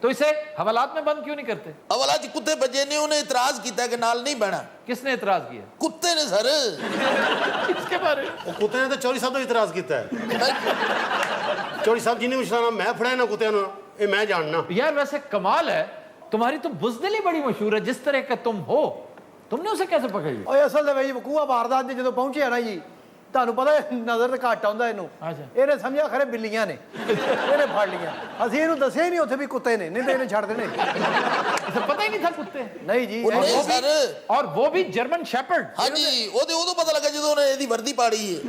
तो इसे हवालात में बंद क्यों नहीं करते? ਹਵਾਲਾਤ 'ਚ ਕੁੱਤੇ ਭੱਜੇ ਨੇ, ਉਹਨੇ ਇਤਰਾਜ਼ ਕੀਤਾ ਕਿ ਨਾਲ ਨਹੀਂ ਬਹਿਣਾ। किसने एतराज किया? ਕੁੱਤੇ ਨੇ ਸਰ। इसके बारे में ਉਹ ਕੁੱਤੇ ਨੇ ਤਾਂ ਚੌਧਰੀ ਸਾਹਿਬ ਦਾ ਇਤਰਾਜ਼ ਕੀਤਾ ਹੈ। ਚੌਧਰੀ ਸਾਹਿਬ ਜੀ ਨੇ ਮੁਸ਼ਰਾਨਾ ਮੈਂ ਫੜਿਆ ਨਾ ਕੁੱਤਿਆਂ ਨੂੰ, ਇਹ ਮੈਂ ਜਾਣਨਾ। यार वैसे कमाल है, तुम्हारी तो बुज़दिली बड़ी मशहूर है, जिस तरह का तुम हो, तुमने उसे कैसे पकड़ लिया? ਓਏ ਅਸਲ ਦੇ ਵਿੱਚ ਵਕੂਆ ਵਾਰਦਾਤ ਦੇ ਜਦੋਂ ਪਹੁੰਚਿਆ ਨਾ ਜੀ, ਤੁਹਾਨੂੰ ਪਤਾ ਨਜ਼ਰ ਤੇ ਘੱਟ ਆਉਂਦਾ ਇਹਨੂੰ। ਅੱਛਾ। ਇਹਨੇ ਸਮਝਿਆ ਖਰੇ ਬਿੱਲੀਆਂ ਨੇ, ਇਹਨੇ ਫੜ ਲੀਆਂ। ਅਸੀਂ ਇਹਨੂੰ ਦੱਸਿਆ ਹੀ ਨਹੀਂ ਉੱਥੇ ਵੀ ਕੁੱਤੇ ਨੇ, ਨਹੀਂ ਤਾਂ ਇਹਨੇ ਛੱਡ ਦੇਣੇ। इसे पता ही नहीं था कुत्ते। ਨਹੀਂ ਜੀ, ਉਹ ਨਹੀਂ ਸਰ। और वो भी जर्मन शेपर्ड। ਹਾਂਜੀ ਉਹਦੇ ਉਦੋਂ ਪਤਾ ਲੱਗਾ ਜਦੋਂ ਉਹਨੇ ਇਹਦੀ ਵਰਦੀ ਪਾੜੀ ਹੈ।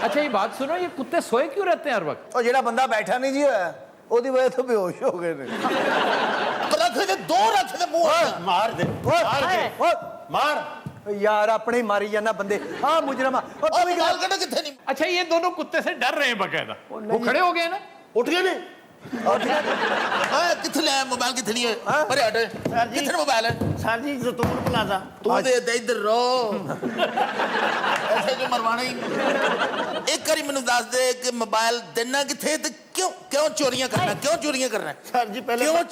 अच्छा ये बात सुनो, ये कुत्ते सोए क्यों रहते हैं हर वक्त? ਉਹ ਜਿਹੜਾ ਬੰਦਾ ਬੈਠਾ ਨਹੀਂ ਜੀ ਹੋਇਆ ਉਹਦੀ ਵਜ੍ਹਾ ਤੋਂ ਬੇਹੋਸ਼ ਹੋ ਗਏ ਨੇ। ਰੱਖ ਕੇ ਦੋ ਰੱਖ ਕੇ ਮੂੰਹ ਮਾਰ ਦੇ ਮਾਰ ਦੇ ਓਏ ਮਾਰ। ਯਾਰ ਆਪਣੇ ਹੀ ਮਾਰੀ ਜਾਂਦਾ ਬੰਦੇ। ਆ ਮੁਜਰਮਾ ਉਹ ਉਹ ਤੂੰ ਵੀ ਮੋਬਾਈਲ ਕੱਢ ਕਿੱਥੇ ਨਹੀਂ? अच्छा ये दोनों कुत्ते से डर रहे हैं बकायदा, वो खड़े हो गए ना। ਉੱਠ ਗਏ ਨੇ। ਹਾਂ ਕਿੱਥੇ ਲੈ ਮੋਬਾਈਲ ਕਿੱਥੇ ਨਹੀਂ ਹੈ? ਪਰੇ ਹਟ। ਕਿੱਥੇ ਮੋਬਾਈਲ ਹੈ? ਸਰ ਜੀ ਜ਼ਤੂਨ ਪਲਾਜ਼ਾ। ਤੂੰ ਦੇ ਦੇ ਇੱਧਰ ਰੋ ਐਸੇ ਜੋ ਮਰਵਾਣਾ ਹੀ। ਇੱਕ ਵਾਰੀ ਮੈਨੂੰ ਦੱਸ ਦੇ ਕਿ ਮੋਬਾਈਲ ਦੇਣਾ ਕਿੱਥੇ ਤੇ ਕਿਉਂ ਚੋਰੀਆਂ ਕਰਨਾ? ਕਿਉਂ ਚੋਰੀਆਂ ਕਰਨਾ? ਸਰ ਜੀ ਪਹਿਲੇ ਕਿਉਂ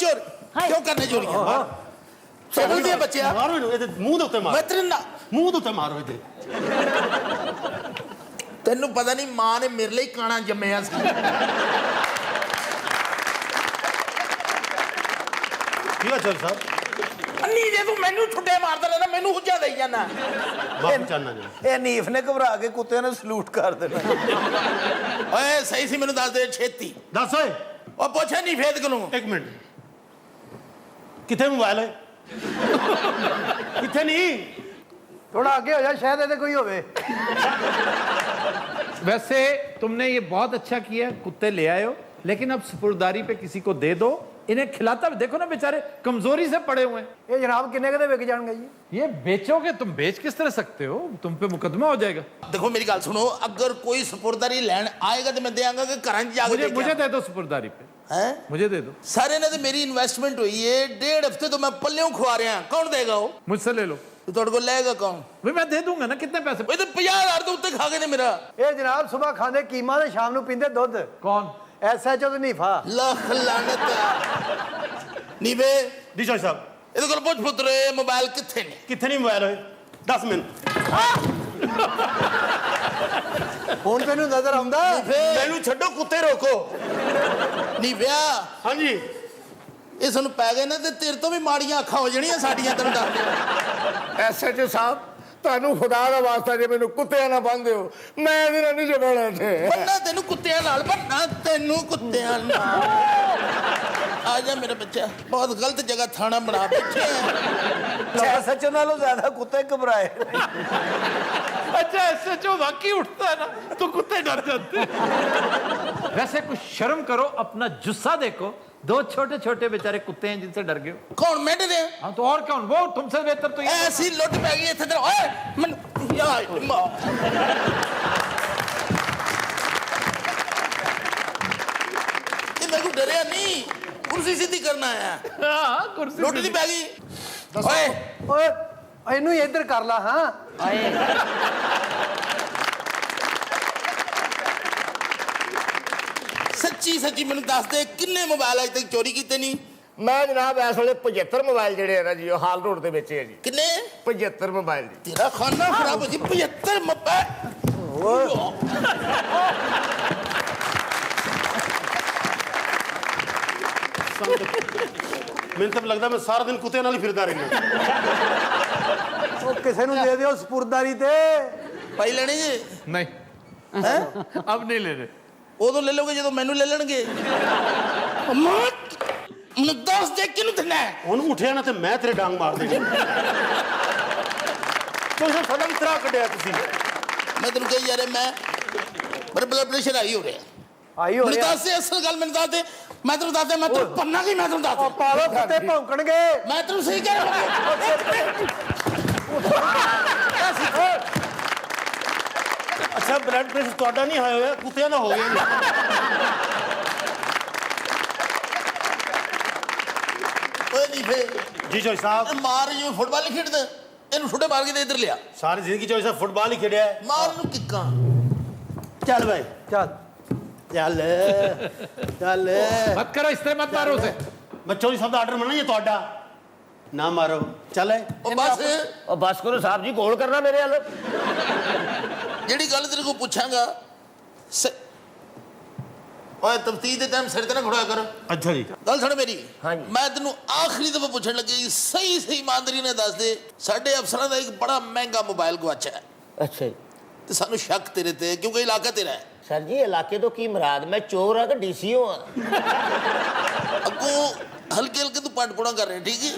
ਕਿਉਂ ਕਰਨੇ ਚੋਰੀਆਂ? ਸਮਝਦੇ ਬੱਚਿਆ? ਮਾਰੋ ਇਹਨੂੰ, ਇਹਦੇ ਮੂੰਹ ਦੇ ਉੱਤੇ ਮੈਂ ਮਾਰ, ਤੇਰੇ ਨਾਲ ਮੂੰਹ ਦੇ ਉੱਤੇ ਮਾਰੋ ਇਹਦੇ। ਤੈਨੂੰ ਪਤਾ ਨਹੀਂ ਮਾਂ ਨੇ ਮੇਰੇ ਲਈ ਕਾਣਾ ਜੰਮਿਆ ਸੀ। ਕੀ ਹੋਇਆ ਚੌਧਰੀ ਸਾਹਿਬ? ਅੰਨੀ ਜੇ ਤੂੰ ਮੈਨੂੰ ਛੁੱਟੇ ਮਾਰਦਾ ਰਹਿਣਾ, ਮੈਨੂੰ ਹੁੱਜਾ ਦੇਈ ਜਾਂਦਾ। ਮਾਫੀ ਚਾਹਨਾ ਜੀ। ਇਹ ਨੀਫ ਨੇ ਘਬਰਾ ਕੇ ਕੁੱਤਿਆਂ ਨੇ ਸਲੂਟ ਕਰ ਦੇਣਾ। ਓਏ ਸਹੀ ਸੀ ਮੈਨੂੰ ਦੱਸ ਦੇ ਛੇਤੀ। ਦੱਸ ਓਏ। ਉਹ ਪੁੱਛਿਆ ਨਹੀਂ ਫੇਦ ਕੋਲੋਂ। ਇੱਕ ਮਿੰਟ, ਕਿੱਥੇ ਮੋਬਾਈਲ ਹੈ? ਕਿੱਥੇ ਨਹੀਂ? ਥੋੜਾ ਅੱਗੇ ਹੋ ਜਾ, ਸ਼ਾਇਦ ਇਹਦੇ ਕੋਈ ਹੋਵੇ। वैसे तुमने ये बहुत अच्छा किया, कुत्ते ले आए हो, लेकिन अब सुपुर्दारी पे किसी को दे दो, इन्हें खिलाता भी देखो ना, बेचारे कमजोरी से पड़े हुए हैं। ਇਹ ਜਨਾਬ ਕਿੰਨੇ ਕਦੇ ਵਿਕ ਜਾਣਗੇ ਜੀ? ये बेचोगे, तुम बेच किस तरह सकते हो? तुम पे मुकदमा हो जाएगा। देखो मेरी गल सुनो, अगर कोई सपुर्दारी लैन आएगा तो मैं देंगा कि घर जाके मुझे मुझे दे दो सुपुर्दारी पे, हैं? मुझे दे दो। सारे ने तो मेरी इन्वेस्टमेंट हुई है, 1.5 हफ्ते तो मैं पल्लियों खुआ रहा, कौन देगा वो? मुझसे ले लो। तो थोड़े को लेगा कौन? भाई मैं दे दूंगा ना, कितने पैसे? भाई तो 50,000 तो उत्ते खा गए ने मेरा। ਇਹ ਜਨਾਬ ਸਵੇਰ ਖਾਂਦੇ ਕੀਮਾ ਤੇ ਸ਼ਾਮ ਨੂੰ ਪੀਂਦੇ ਦੁੱਧ। कौन? SHO ਤੇ ਨੀਫਾ। लख लानत नी बे ਜੀ ਚੌਧਰੀ ਸਾਹਿਬ ਇਹਦੇ ਕੋਲ ਪੁੱਛ ਪੁੱਤਰੇ ਮੋਬਾਈਲ ਕਿੱਥੇ ਨੇ? ਕਿੱਥੇ ਨਹੀਂ ਮੋਬਾਈਲ ਹੋਏ? 10 ਮਿੰਟ। ਹੁਣ ਤੈਨੂੰ ਨਜ਼ਰ ਆਉਂਦਾ? ਮੈਨੂੰ ਛੱਡੋ, ਕੁੱਤੇ ਰੋਕੋ। ਨੀ ਵਿਆਹ ਹਾਂਜੀ ਇਹ ਸਾਨੂੰ ਪੈ ਗਏ ਨਾ ਤੇ ਤੇਰੇ ਤੋਂ ਵੀ ਮਾੜੀਆਂ ਅੱਖਾਂ ਹੋ ਜਾਣੀਆਂ ਸਾਡੀਆਂ, ਤੈਨੂੰ ਦੱਸ। SHO ਸਾਹਿਬ ਤੁਹਾਨੂੰ ਖੁਦਾ ਦਾ ਵਾਸਤਾ ਜੇ ਮੈਨੂੰ ਕੁੱਤਿਆਂ ਨਾਲ ਬੰਨ ਦਿਓ, ਮੈਂ ਇਹਦੇ ਨਾਲ ਨਹੀਂ ਜਗਣਾ ਇੱਥੇ। ਬੰਨਾ ਤੈਨੂੰ ਕੁੱਤਿਆਂ ਨਾਲ, ਬੰਨਾ ਤੈਨੂੰ ਕੁੱਤਿਆਂ ਨਾਲ। ਆ ਜਾ ਮੇਰਾ ਬੱਚਾ, ਬਹੁਤ ਗਲਤ ਜਗ੍ਹਾ ਥਾਣਾ ਬਣਾ ਬੈਠੇ ਆ। SHO ਨਾਲੋਂ ਜ਼ਿਆਦਾ ਕੁੱਤੇ ਘਬਰਾਏ। अच्छा SHO वाकई उठता है ना तो कुत्ते डर जाते हैं। वैसे कुछ शर्म करो, अपना जुस्सा देखो, 2 छोटे छोटे बेचारे कुत्ते हैं जिनसे डर गए हो। ਕੌਣ ਮਿੰਟ ਦੇ? हाँ तो और कौन? वो तुमसे बेहतर तो ये। ਐਸੀ ਲੁੱਟ ਪੈ ਗਈ ਇੱਥੇ ਤੇ। ਓਏ ਮਨ ਯਾਰ ਮਾਂ ਇਹ ਮੈਨੂੰ ਡਰਿਆ ਨਹੀਂ, ਕੁਰਸੀ ਸਿੱਧੀ ਕਰਨਾ ਆਇਆ। हाँ कुर्सी ਲੁੱਟ ਨਹੀਂ ਪੈ ਗਈ। ਓਏ ਓਏ ਇਹਨੂੰ ਹੀ ਇੱਧਰ ਕਰ ਲਾ। ਹਾਂ ਹਾਏ ਸੱਚੀ ਸੱਚੀ ਮੈਨੂੰ ਦੱਸ ਦੇ, ਕਿੰਨੇ ਮੋਬਾਈਲ ਅਜੇ ਤੱਕ ਚੋਰੀ ਕੀਤੇ ਨਹੀਂ? ਮੈਂ ਜਨਾਬ ਇਸ ਵੇਲੇ 75 ਮੋਬਾਈਲ ਜਿਹੜੇ ਆ ਨਾ ਜੀ, ਉਹ ਹਾਲ ਰੋਡ ਦੇ ਵਿੱਚ ਹੈ ਜੀ। ਕਿੰਨੇ? 75 ਮੋਬਾਈਲ ਜੀ। ਤੇਰਾ ਖਾਨਾ ਖਰਾਬ ਹੋ ਜੀ। 75 ਮੋਬਾਈਲ। ਮੈਨੂੰ ਤਾਂ ਲੱਗਦਾ ਮੈਂ ਸਾਰਾ ਦਿਨ ਕੁੱਤਿਆਂ ਨਾਲ ਹੀ ਫਿਰਦਾ ਰਹਿੰਦਾ। ਉਹ ਕਿਸੇ ਨੂੰ ਦੇ ਦਿਓ ਸਪੁਰਦਾਰੀ ਤੇ। ਪਾਈ ਲੈਣੀ ਜੀ? नहीं, ਹੈ अब नहीं ले रहे। ਉਦੋਂ ਲੈ ਲਓਗੇ ਜਦੋਂ ਮੈਨੂੰ ਲੈ ਲੈਣਗੇ। ਮੈਨੂੰ ਦੱਸ ਦੇ ਕਿਹਨੂੰ ਦੇਣਾ ਹੈ? ਉਹਨੂੰ ਉੱਠਿਆ ਨਾ ਤੇ ਮੈਂ ਤੇਰੇ ਡਾਂਗ ਮਾਰ ਦੇਣੀ। ਤੁਸੀਂ ਸਾਡਾ ਵੀ ਤਰਾ ਕੱਢਿਆ ਤੁਸੀਂ। ਮੈਂ ਤੈਨੂੰ ਕਹੀ ਜਾ ਰਿਹਾ ਮੈਂ ਮੇਰਾ ਬਲੱਡ ਪ੍ਰੈਸ਼ਰ ਹਾਈ ਹੋ ਰਿਹਾ। ਆਈ ਹੋ ਮੈਨੂੰ ਰਿਹਾ ਦੱਸ ਦੇ ਅਸਲ ਗੱਲ ਮੈਨੂੰ ਦੱਸ ਦੇ। ਮੈਂ ਤੈਨੂੰ ਦੱਸ ਦੇ ਮੈਂ ਤੈਨੂੰ ਪੰਨਾ ਕੀ ਮੈਂ ਤੈਨੂੰ ਦੱਸ ਉਹ ਪਾਲੋ ਕੁੱਤੇ ਭੌਂਕਣਗੇ। ਮੈਂ ਤੈਨੂੰ ਸਹੀ ਕਹਿ ਰਿਹਾ। ਅੱਛਾ ਬਲੱਡ ਪ੍ਰੈਸ਼ਰ ਤੁਹਾਡਾ ਨਹੀਂ ਹਾਈ ਹੋਇਆ, ਕੁੱਤਿਆਂ ਦਾ ਹੋ ਗਿਆ। ਓਏ ਨਹੀਂ ਫੇ ਜੀ ਚੋਈ ਸਾਹਿਬ ਮਾਰ ਜਿਵੇਂ ਫੁੱਟਬਾਲ ਨਹੀਂ ਖੇਡਦਾ ਇਹਨੂੰ ਛੋਟੇ ਮਾਰ ਕੇ ਤੇ ਇੱਧਰ ਲਿਆ। ਸਾਰੀ ਜ਼ਿੰਦਗੀ ਚੋਈ ਸਾਹਿਬ ਫੁੱਟਬਾਲ ਹੀ ਖੇਡਿਆ ਹੈ। ਮਾਰ ਇਹਨੂੰ ਕਿੱਕਾਂ। ਚੱਲ ਬਾਈ ਚੱਲ ਚੱਲ ਚੱਲ। मत करो, इस तरह मत मारो उसे। ਮੈਂ ਚੋਈ ਸਾਹਿਬ ਦਾ ਆਰਡਰ ਮੰਨਣਾ ਹੀ ਹੈ ਤੁਹਾਡਾ। ਨਾ ਮਾਰੋ ਚੱਲ। ਉਹ ਬਸ ਉਹ ਬਸ ਕਰੋ ਸਾਹਿਬ ਜੀ, ਗੋਲ ਕਰਨਾ ਮੇਰੇ ਵੱਲ। ਜਿਹੜੀ ਗੱਲ ਤੇਰੇ ਕੋਲ ਪੁੱਛਾਂਗਾ ਓਏ ਤਫਤੀਸ਼ ਦੇ ਟਾਈਮ ਸਿਰ ਤੇ ਨਾ ਖੜਿਆ ਕਰ। ਅੱਛਾ ਜੀ ਗੱਲ ਸੁਣ ਮੇਰੀ। ਹਾਂਜੀ। ਮੈਂ ਤੈਨੂੰ ਆਖਰੀ ਦਫਾ ਪੁੱਛਣ ਲੱਗੀ ਸਹੀ ਇਮਾਨਦਾਰੀ ਨਾਲ ਦੱਸ ਦੇ ਸਾਡੇ ਅਫਸਰਾਂ ਦਾ ਇੱਕ ਬੜਾ ਮਹਿੰਗਾ ਮੋਬਾਈਲ ਗਵਾਚਿਆ ਹੈ ਅੱਛਾ ਜੀ ਤੇ ਸਾਨੂੰ ਸ਼ੱਕ ਤੇਰੇ ਤੇ ਕਿਉਂਕਿ ਇਲਾਕਾ ਤੇਰਾ ਹੈ। ਸਰ ਜੀ, ਇਲਾਕੇ ਤੋਂ ਕੀ ਮੁਰਾਦ? ਮੈਂ ਚੋਰ ਆ ਕਿ ਡੀਸੀਓ ਆ? ਅੱਗੋਂ ਹਲਕੇ ਹਲਕੇ ਤੂੰ ਪੰਡ ਪੁਣਾ ਕਰ ਰਿਹਾ ਠੀਕ ਹੈ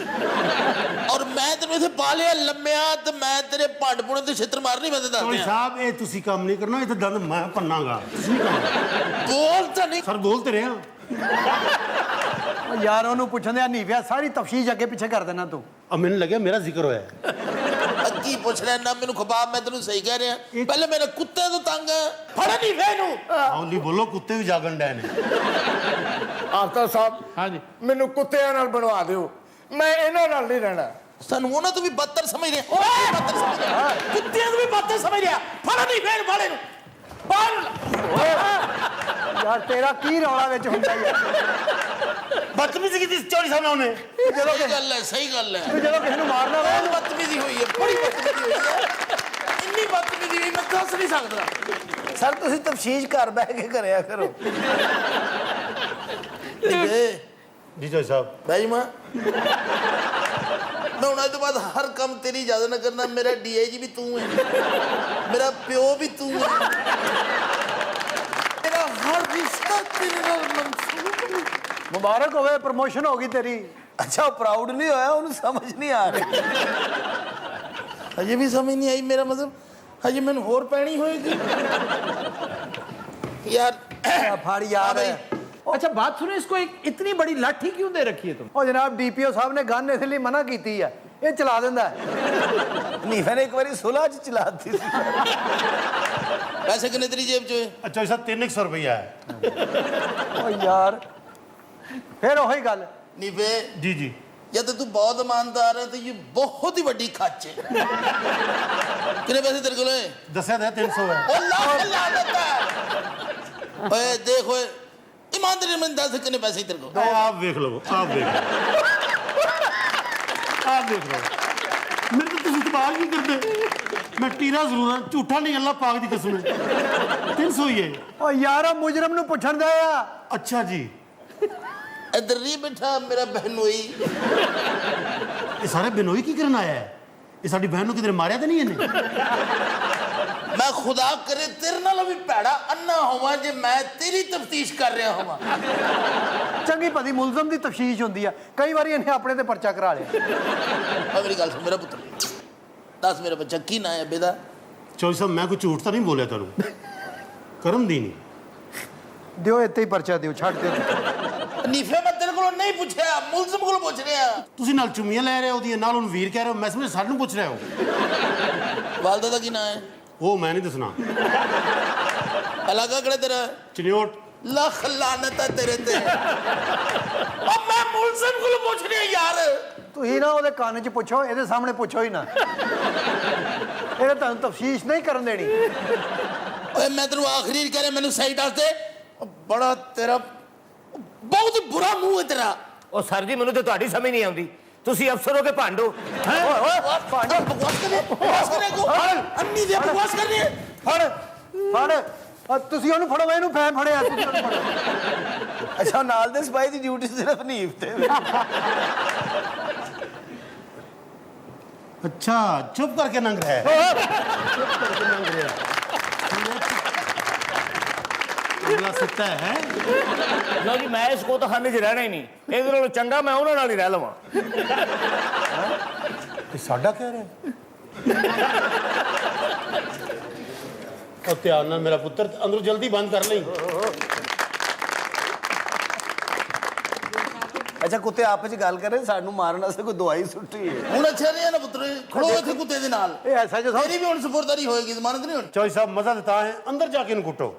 ਔਰ ਮੈਂ ਤੈਨੂੰ ਇੱਥੇ ਪਾ ਲਿਆ ਲੰਮਿਆ ਤੇ ਮੈਂ ਤੇਰੇ ਪੰਡ ਪੁਣੇ ਤੇ ਛਿੱਤਰ ਮਾਰਨੀ ਮੈਂ ਤੇ ਦੱਸ ਚੋਈ ਦਿਆਂ। ਸਾਹਿਬ ਇਹ ਤੁਸੀਂ ਕੰਮ ਨਹੀਂ ਕਰਨਾ, ਇਹ ਤਾਂ ਦੰਦ ਮੈਂ ਭੰਨਾਂਗਾ। ਤੁਸੀਂ ਨਹੀਂ ਕਰਨਾ। ਬੋਲ ਤਾਂ ਨਹੀਂ। ਸਰ ਬੋਲ ਤੇ ਰਿਹਾ। ਉਹ ਯਾਰ ਉਹਨੂੰ ਪੁੱਛਣ ਦਿਆ ਨਹੀਂ ਪਿਆ, ਸਾਰੀ ਤਫਸੀਸ਼ ਅੱਗੇ ਪਿੱਛੇ ਕਰ ਦੇਣਾ ਤੂੰ। अब मैंने लगा मेरा जिक्र होया है। ਅੱਗੀ ਪੁੱਛ ਰਿਹਾ ਨਾ ਮੈਨੂੰ ਖਬਾਬ ਮੈਂ ਤੈਨੂੰ ਸਹੀ ਕਹਿ ਰਿਹਾ ਪਹਿਲੇ ਮੇਰੇ ਕੁੱਤੇ ਤੋਂ ਤੰਗ ਫੜ ਨਹੀਂ ਵੇ ਨੂੰ। हौली बोलो कुत्ते भी जागन डे ने। ਆਫਤਾਬ ਸਾਹਿਬ हाँ जी। ਮੈਨੂੰ ਕੁੱਤਿਆਂ ਨਾਲ ਬਣਵਾ ਦਿਓ, ਮੈਂ ਇਹਨਾਂ ਨਾਲ ਨਹੀਂ ਰਹਿਣਾ। ਸਾਨੂੰ ਉਹਨਾਂ ਤੋਂ ਵੀ ਬੱਤਰ ਸਮਝ ਰਿਹਾ ਓਏ ਬੱਤਰ ਸਮਝ ਰਿਹਾ ਕੁੱਤਿਆਂ ਤੋਂ ਵੀ ਬੱਤਰ ਸਮਝ ਰਿਹਾ ਫੜ ਨਹੀਂ ਵੇ ਵਾਲੇ ਨੂੰ ਯਾਰ ਤੇਰਾ ਕੀ ਰੌਲਾ ਵਿੱਚ ਹੁੰਦਾ ਯਾਰ? बदतमीजी की थी चोरी साहब ने उन्हें। ਸਹੀ ਗੱਲ ਹੈ ਤੂੰ ਜਦੋਂ ਕਿਸੇ ਨੂੰ ਮਾਰਨਾ ਵਾ ਬਹੁਤ ਬਦਤਮੀਜ਼ੀ ਹੋਈ ਹੈ ਬੜੀ ਬਦਤਮੀਜ਼ੀ ਹੋਈ ਹੈ ਇੰਨੀ ਬਦਤਮੀਜ਼ੀ ਹੋਈ ਮੈਂ ਦੱਸ ਨਹੀਂ ਸਕਦਾ। ਸਰ ਤੁਸੀਂ ਤਫਸੀਸ਼ ਘਰ ਬਹਿ ਕੇ ਕਰਿਆ ਕਰੋ। जी चोरी साहब। ਭਾਈ ਮਾਂ ਮੈਂ ਹੁਣ ਅੱਜ ਤੋਂ ਬਾਅਦ ਹਰ ਕੰਮ ਤੇਰੀ ਇਜਾਜ਼ਤ ਨਾਲ ਕਰਨਾ। ਮੇਰਾ ਡੀਆਈਜੀ ਵੀ ਤੂੰ ਹੈ, ਮੇਰਾ ਪਿਓ ਵੀ ਤੂੰ ਹੈ, ਮੇਰਾ ਹਰ ਰਿਸ਼ਤਾ ਤੇਰੇ ਨਾਲ ਮਨਸੂਬ ਹੈ। ਮੁਬਾਰਕ ਹੋਵੇ, ਪ੍ਰਮੋਸ਼ਨ ਹੋ ਗਈ ਤੇਰੀ। ਅੱਛਾ ਉਹ ਪ੍ਰਾਊਡ ਨਹੀਂ ਹੋਇਆ, ਉਹਨੂੰ ਸਮਝ ਨਹੀਂ ਆ ਰਹੀ। ਹਜੇ ਵੀ ਸਮਝ ਨਹੀਂ ਆਈ ਮੇਰਾ ਮਤਲਬ ਹਜੇ ਮੈਨੂੰ ਹੋਰ ਪੈਣੀ ਹੋਏਗੀ ਯਾਰ। ਫੜ ਯਾਰ। अच्छा बात सुनो, इसको एक इतनी बड़ी लाठी क्यों दे रखी है तुम? ਉਹ ਜਨਾਬ ਡੀਪੀਓ ਸਾਹਿਬ ਨੇ ਗਨ ਇਸ ਲਈ ਮਨਾ ਕੀਤੀ ਹੈ, ਇਹ ਚਲਾ ਦਿੰਦਾ ਹੈ। ਨੀਫੇ ਨੇ ਇੱਕ ਵਾਰੀ ਸੁਲ੍ਹਾ ਚ ਚਲਾਤੀ ਸੀ। ਪੈਸੇ ਕਿੰਨੇ ਤੇਰੀ ਜੇਬ 'ਚ ਹੋਏ? चोरी साहब 300 रुपया है। ਉਹ ਯਾਰ ਫਿਰ ਉਹੀ ਗੱਲ। ਨੀਵੇ जी जी। या तो तू बहुत ईमानदार है तो ये बहुत ही बड़ी खच है। कितने पैसे तेरे को? दसिया था 300 है। ओ लाख लानत है। ओए देख ओए ईमानदारी में दस कितने पैसे तेरे को? तो आप देख लो, आप देख लो, आप देख लो। मेरे तो तुम इतबार नहीं करते। मैं टीरा जरूर हाँ, झूठा नहीं, अल्लाह पाक दी कसम है। 300 ही है। ਉਹ ਯਾਰ ਉਹ ਮੁਜਰਮ ਨੂੰ ਪੁੱਛਣ ਦਾ ਆ। अच्छा जी। इधर नहीं बैठा मेरा बहनोई। ये सारे बिनोई की करना आया है? ये साड़ी बहन को किधर मारिया तो नहीं इन्हें? मैं खुदा करे तेरे नाल भी भैड़ा अन्ना होवां जे मैं तेरी तफ्तीश कर रहा होवां। ਚੰਗੀ ਭਲੀ ਮੁਲਜ਼ਮ ਦੀ ਤਫਤੀਸ਼ ਹੁੰਦੀ ਆ, ਕਈ ਵਾਰੀ ਇਹਨੇ ਆਪਣੇ ਤੇ ਪਰਚਾ ਕਰਾ ਲਿਆ। और मेरी गल सुन मेरा पुत्र दस मेरा बच्चा की ना है बेदा? चोरी साहब मैं कोई झूठ तो नहीं बोलिया तेनू, करम दी नहीं। ਦਿਓ ਇੱਥੇ ਹੀ ਪਰਚਾ ਦਿਓ, ਛੱਡ ਦਿਓ। ਨੀਫੇ ਮੈਂ ਤੇਰੇ ਕੋਲੋਂ ਨਹੀਂ ਪੁੱਛਿਆ ਮੁਲਜ਼ਮ ਕੋਲੋਂ ਪੁੱਛ ਰਿਹਾ। ਤੁਸੀਂ ਨਾਲ ਚੁੰਮੀਆਂ ਲੈ ਰਹੇ ਹੋ ਉਹਦੀਆਂ, ਨਾਲ ਉਹਨੂੰ ਵੀਰ ਕਹਿ ਰਹੇ ਹੋ, ਮੈਂ ਸਮਝ ਸਾਨੂੰ ਪੁੱਛ ਰਹੇ ਹੋ। ਵਾਲਦਾ ਦਾ ਕੀ ਨਾਂ ਹੈ? ਉਹ ਮੈਂ ਨਹੀਂ ਦੱਸਣਾ। ਇਲਾਕਾ ਕਿਹੜਾ ਤੇਰਾ? ਚਨਿਓਟ। ਲੱਖ ਲਾਨਤ ਹੈ ਤੇਰੇ ਤੇ। ਉਹ ਮੈਂ ਮੁਲਜ਼ਮ ਕੋਲੋਂ ਪੁੱਛ ਰਿਹਾ ਯਾਰ। ਤੁਸੀਂ ਨਾ ਉਹਦੇ ਕੰਨ 'ਚ ਪੁੱਛੋ, ਇਹਦੇ ਸਾਹਮਣੇ ਪੁੱਛੋ ਹੀ ਨਾ। ਇਹਨੇ ਤੁਹਾਨੂੰ ਤਫਤੀਸ਼ ਨਹੀਂ ਕਰਨ ਦੇਣੀ। ਓਏ ਮੈਂ ਤੈਨੂੰ ਆਖਰੀ ਕਹਿ ਰਿਹਾ ਮੈਨੂੰ ਸਹੀ ਦੱਸ ਦੇ। ਬੜਾ ਤੇਰਾ ਬਹੁਤ ਹੀ ਬੁਰਾ ਮੂੰਹ ਹੈ ਤੇਰਾ। ਉਹ ਸਰ ਜੀ, ਮੈਨੂੰ ਤੇ ਤੁਹਾਡੀ ਸਮਝ ਨਹੀਂ ਆਉਂਦੀ। ਤੁਸੀਂ ਅਫਸਰ ਹੋ ਕੇ ਭਾਂਡੋ। ਓਏ ਓਏ ਭਾਂਡਾ ਬਕਵਾਸ ਕਰ ਰਿਹਾ ਬਕਵਾਸ ਕਰ ਰਿਹਾ ਕੋ ਅੰਨੀ ਦੀ ਬਕਵਾਸ ਕਰ ਰਿਹਾ। ਫੜ ਫੜ। ਤੁਸੀਂ ਉਹਨੂੰ ਫੜੋ, ਇਹਨੂੰ ਫੈਨ ਫੜਿਆ। ਤੁਸੀਂ ਉਹਨੂੰ ਫੜੋ। ਅੱਛਾ ਨਾਲ ਦੇ ਸਿਪਾਹੀ ਦੀ ਡਿਊਟੀ ਸਿਰਫ ਨੀਫ ਤੇ। अच्छा चुप करके नंग रहा है। ਅਗਲਾ ਸਿੱਟਾ ਹੈ ਲਓ ਜੀ ਮੈਂ ਇਸ ਕੋਤਖਾਨੇ 'ਚ ਰਹਿਣਾ ਹੀ ਨਹੀਂ, ਇਹਦੇ ਨਾਲੋਂ ਚੰਗਾ ਮੈਂ ਉਹਨਾਂ ਨਾਲ ਹੀ ਰਹਿ ਲਵਾਂ। ਇਹ ਸਾਡਾ ਕਹਿ ਰਿਹਾ ਉਹ ਧਿਆਨ ਨਾਲ ਮੇਰਾ ਪੁੱਤਰ, ਅੰਦਰੋਂ ਜਲਦੀ ਬੰਦ ਕਰ ਲਈ। ਅੱਛਾ ਕੁੱਤੇ ਆਪਸ ਚ ਗੱਲ ਕਰ ਰਹੇ, ਸਾਨੂੰ ਮਾਰਨ ਵਾਸਤੇ ਕੋਈ ਦਵਾਈ ਸੁੱਟੀ ਹੈ। ਹੁਣ ਅੱਛਾ ਨਹੀਂ ਹੈ ਨਾ ਪੁੱਤਰ, ਖੜੋ ਇੱਥੇ ਕੁੱਤੇ ਦੇ ਨਾਲ। ਇਹ ਐਸਾ ਜੋ ਤੇਰੀ ਵੀ ਹੁਣ ਸਪੁਰਦਾਰੀ ਹੋਏਗੀ, ਜ਼ਮਾਨਤ ਨਹੀਂ ਹੋਣੀ। ਚੌਧਰੀ ਸਾਹਿਬ ਮਜ਼ਾ ਤਾਂ ਹੈ, ਅੰਦਰ ਜਾ ਕੇ ਇਹਨੂੰ ਕੁੱਟੋ।